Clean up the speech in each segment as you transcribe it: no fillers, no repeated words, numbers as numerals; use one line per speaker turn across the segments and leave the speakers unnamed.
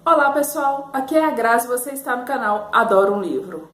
Olá pessoal, aqui é a Grazi e você está no canal Adoro um Livro.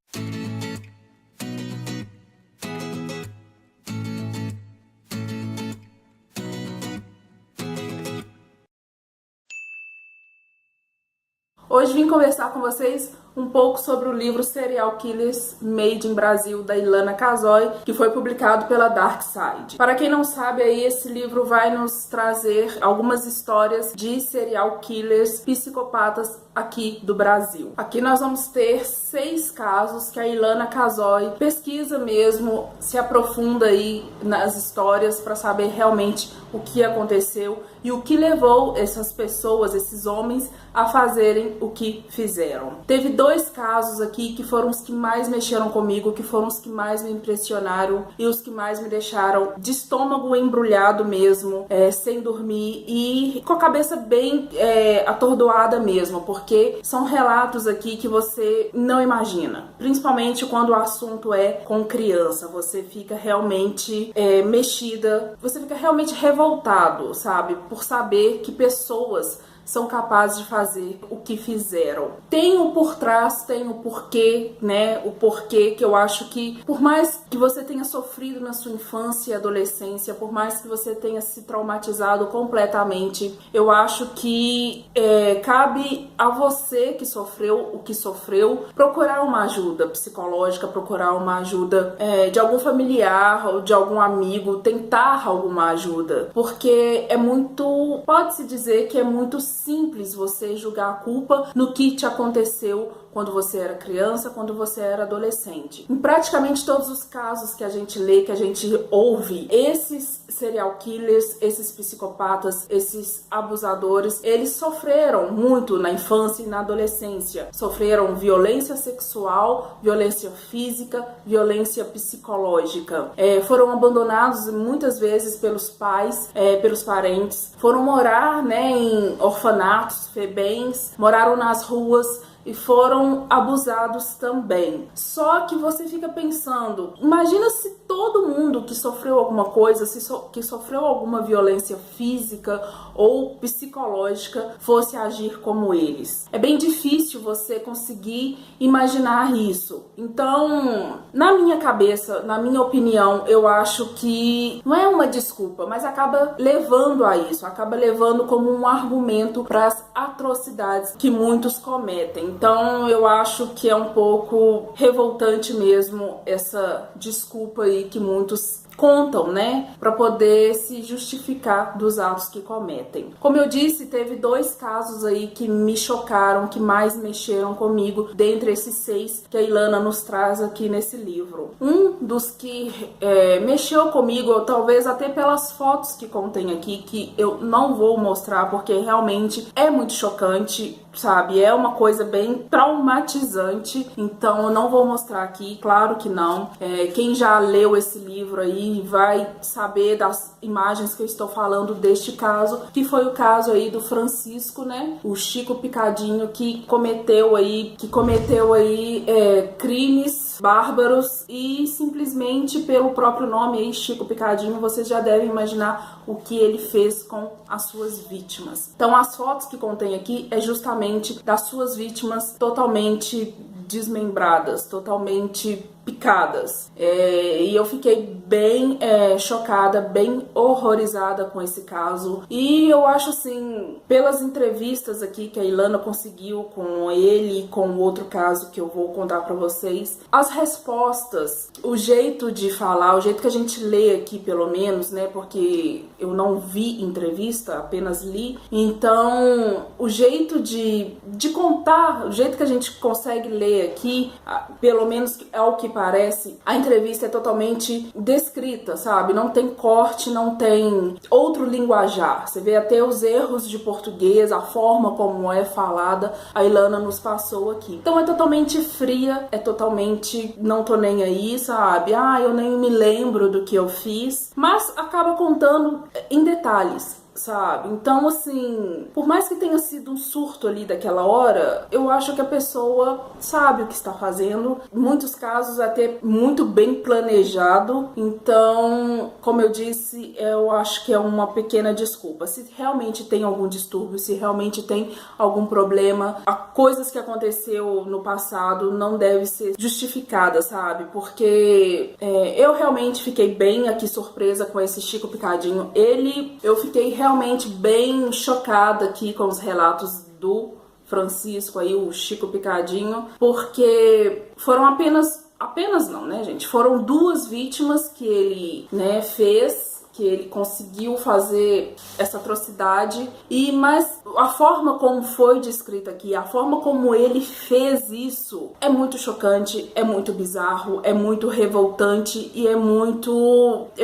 Hoje vim conversar com vocês um pouco sobre o livro Serial Killers Made in Brasil, da Ilana Casoy, que foi publicado pela Dark Side. Para quem não sabe, aí esse livro vai nos trazer algumas histórias de serial killers psicopatas aqui do Brasil. Aqui nós vamos ter 6 casos que a Ilana Casoy pesquisa mesmo, se aprofunda aí nas histórias para saber realmente o que aconteceu e o que levou essas pessoas, esses homens, a fazerem o que fizeram. Teve 2 casos aqui que foram os que mais mexeram comigo, que foram os que mais me impressionaram e os que mais me deixaram de estômago embrulhado mesmo, sem dormir e com a cabeça bem atordoada mesmo, porque são relatos aqui que você não imagina, principalmente quando o assunto é com criança. Você fica realmente mexida, você fica realmente revoltado, sabe, por saber que pessoas são capazes de fazer o que fizeram. Tem o por trás, tem o porquê, né? O porquê que eu acho que, por mais que você tenha sofrido na sua infância e adolescência, por mais que você tenha se traumatizado completamente, eu acho que cabe a você que sofreu o que sofreu procurar uma ajuda psicológica, procurar uma ajuda de algum familiar ou de algum amigo, tentar alguma ajuda, porque pode-se dizer que é muito simples você julgar a culpa no que te aconteceu quando você era criança, quando você era adolescente. Em praticamente todos os casos que a gente lê, que a gente ouve, esses serial killers, esses psicopatas, esses abusadores, eles sofreram muito na infância e na adolescência. Sofreram violência sexual, violência física, violência psicológica. Foram abandonados muitas vezes pelos pais, pelos parentes. Foram morar, em orfanatos, febens, moraram nas ruas e foram abusados também. Só que você fica pensando, imagina se todo mundo que sofreu alguma coisa, que sofreu alguma violência física ou psicológica fosse agir como eles. É bem difícil você conseguir imaginar isso. Então, na minha cabeça, na minha opinião, eu acho que não é uma desculpa, mas acaba levando a isso, acaba levando como um argumento para as atrocidades que muitos cometem. Então eu acho que é um pouco revoltante mesmo essa desculpa aí que muitos contam, para poder se justificar dos atos que cometem. Como eu disse, teve 2 casos aí que me chocaram, que mais mexeram comigo, dentre esses 6 que a Ilana nos traz aqui nesse livro. Um dos que mexeu comigo, talvez até pelas fotos que contém aqui, que eu não vou mostrar porque realmente é muito chocante, sabe? É uma coisa bem traumatizante, então eu não vou mostrar aqui, claro que não. Quem já leu esse livro aí vai saber das imagens que eu estou falando deste caso, que foi o caso aí do Francisco, o Chico Picadinho, que cometeu aí crimes bárbaros e simplesmente pelo próprio nome aí, Chico Picadinho, vocês já devem imaginar o que ele fez com as suas vítimas. Então as fotos que contém aqui é justamente das suas vítimas totalmente desmembradas, totalmente picadas. E eu fiquei bem chocada, bem horrorizada com esse caso. E eu acho assim, pelas entrevistas aqui que a Ilana conseguiu com ele e com outro caso que eu vou contar pra vocês, as respostas, o jeito de falar, o jeito que a gente lê aqui pelo menos, porque eu não vi entrevista, apenas li, então o jeito de contar, o jeito que a gente consegue ler aqui, pelo menos é o que parece, a entrevista é totalmente descrita, sabe? Não tem corte, não tem outro linguajar. Você vê até os erros de português, a forma como é falada, a Ilana nos passou aqui. Então é totalmente fria, é totalmente não tô nem aí, sabe? Eu nem me lembro do que eu fiz, mas acaba contando em detalhes. sabe? Então, assim, por mais que tenha sido um surto ali daquela hora, eu acho que a pessoa sabe o que está fazendo. Em muitos casos, até muito bem planejado. Então, como eu disse, eu acho que é uma pequena desculpa. Se realmente tem algum distúrbio, se realmente tem algum problema, coisas que aconteceu no passado não deve ser justificada, sabe? Porque eu realmente fiquei bem aqui surpresa com esse Chico Picadinho. Eu fiquei realmente bem chocada aqui com os relatos do Francisco aí, o Chico Picadinho, porque foram apenas não, né, gente? Foram 2 vítimas que ele, né, fez, que ele conseguiu fazer essa atrocidade, mas a forma como foi descrita aqui, a forma como ele fez isso é muito chocante, é muito bizarro, é muito revoltante e é muito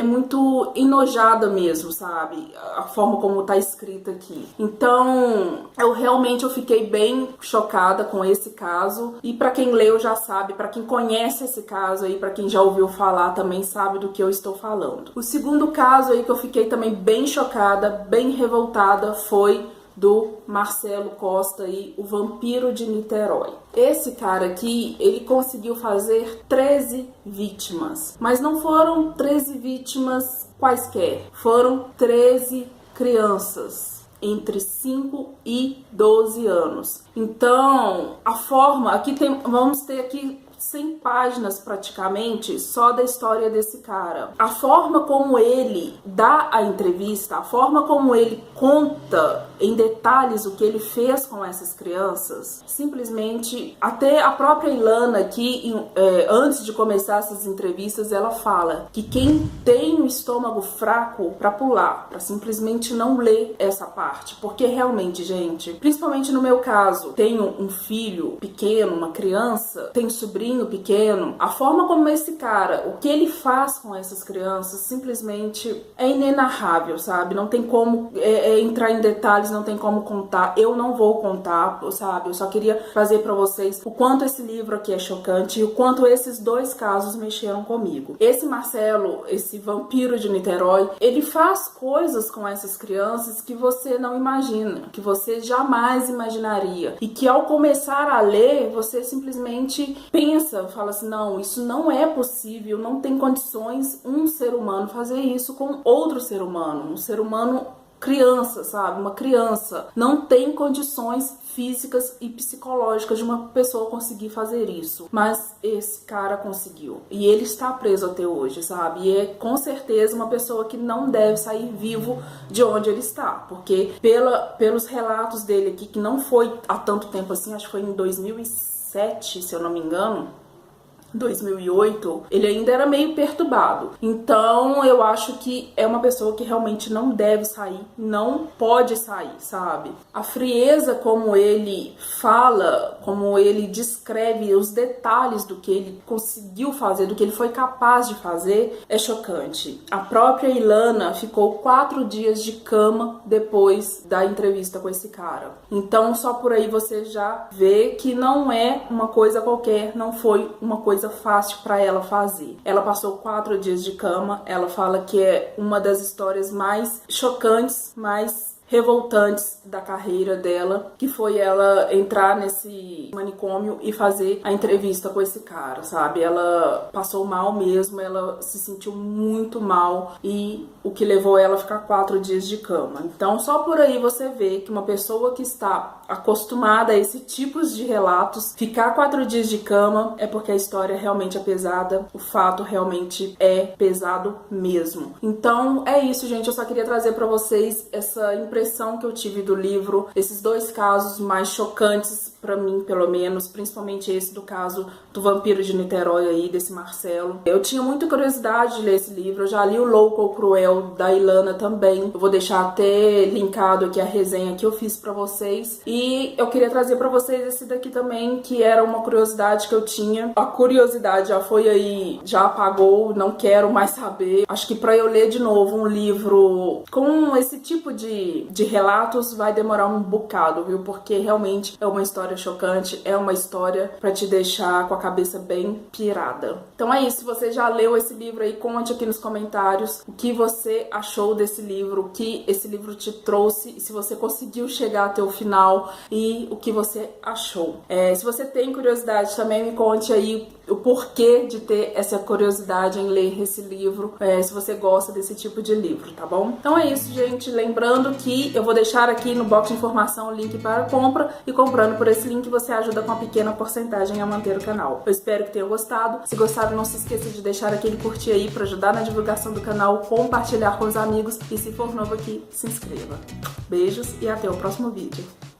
enojada mesmo, sabe? A forma como tá escrita aqui. Então, eu fiquei bem chocada com esse caso, e pra quem leu já sabe, pra quem conhece esse caso aí, pra quem já ouviu falar também sabe do que eu estou falando. O segundo caso aí que eu fiquei também bem chocada, bem revoltada, foi do Marcelo Costa aí, o Vampiro de Niterói. Esse cara aqui, ele conseguiu fazer 13 vítimas, mas não foram 13 vítimas quaisquer, foram 13 crianças entre 5 e 12 anos. Então, a forma, vamos ter aqui 100 páginas praticamente só da história desse cara. A forma como ele dá a entrevista, a forma como ele conta em detalhes o que ele fez com essas crianças, simplesmente, até a própria Ilana aqui, antes de começar essas entrevistas, ela fala que quem tem o estômago fraco para pular, para simplesmente não ler essa parte, porque realmente, gente, principalmente no meu caso, tenho um filho pequeno, uma criança, tenho sobrinho pequeno, a forma como esse cara, o que ele faz com essas crianças, simplesmente é inenarrável, sabe? Não tem como entrar em detalhes, não tem como contar. Eu não vou contar, sabe? Eu só queria trazer pra vocês o quanto esse livro aqui é chocante e o quanto esses 2 casos mexeram comigo. Esse Marcelo, esse Vampiro de Niterói, ele faz coisas com essas crianças que você não imagina, que você jamais imaginaria, e que ao começar a ler, você simplesmente pensa, fala assim, não, isso não é possível, não tem condições um ser humano fazer isso com outro ser humano, um ser humano criança, sabe? Uma criança não tem condições físicas e psicológicas de uma pessoa conseguir fazer isso, mas esse cara conseguiu, e ele está preso até hoje, sabe? E é com certeza uma pessoa que não deve sair vivo de onde ele está, porque pelos relatos dele aqui, que não foi há tanto tempo assim, acho que foi em 2007, se eu não me engano, 2008, ele ainda era meio perturbado. Então eu acho que é uma pessoa que realmente não deve sair, não pode sair, sabe? A frieza como ele fala, como ele descreve os detalhes do que ele conseguiu fazer, do que ele foi capaz de fazer, é chocante. A própria Ilana ficou 4 dias de cama depois da entrevista com esse cara. Então só por aí você já vê que não é uma coisa qualquer, não foi uma coisa fácil para ela fazer. Ela passou 4 dias de cama. Ela fala que é uma das histórias mais chocantes, mais revoltantes da carreira dela, que foi ela entrar nesse manicômio e fazer a entrevista com esse cara, sabe? Ela passou mal mesmo, ela se sentiu muito mal, e o que levou ela a ficar 4 dias de cama. Então só por aí você vê que uma pessoa que está acostumada a esse tipo de relatos, ficar 4 dias de cama é porque a história realmente é pesada, o fato realmente é pesado mesmo. Então é isso, gente, eu só queria trazer pra vocês essa impressão que eu tive do livro, esses 2 casos mais chocantes pra mim, pelo menos, principalmente esse do caso do Vampiro de Niterói aí, desse Marcelo. Eu tinha muita curiosidade de ler esse livro, eu já li o Louco ou Cruel, da Ilana também. Eu vou deixar até linkado aqui a resenha que eu fiz pra vocês. E eu queria trazer pra vocês esse daqui também, que era uma curiosidade que eu tinha. A curiosidade já foi aí, já apagou, não quero mais saber. Acho que pra eu ler de novo um livro com esse tipo de relatos vai demorar um bocado, viu? Porque realmente é uma história história chocante, é uma história pra te deixar com a cabeça bem pirada. Então é isso, se você já leu esse livro aí, conte aqui nos comentários o que você achou desse livro, o que esse livro te trouxe, se você conseguiu chegar até o final e o que você achou. Se você tem curiosidade, também me conte aí o porquê de ter essa curiosidade em ler esse livro, se você gosta desse tipo de livro, tá bom? Então é isso, gente. Lembrando que eu vou deixar aqui no box de informação o link para compra, e comprando por esse link você ajuda com uma pequena porcentagem a manter o canal. Eu espero que tenham gostado. Se gostaram, não se esqueça de deixar aquele curtir aí para ajudar na divulgação do canal, compartilhar com os amigos e se for novo aqui, se inscreva. Beijos e até o próximo vídeo.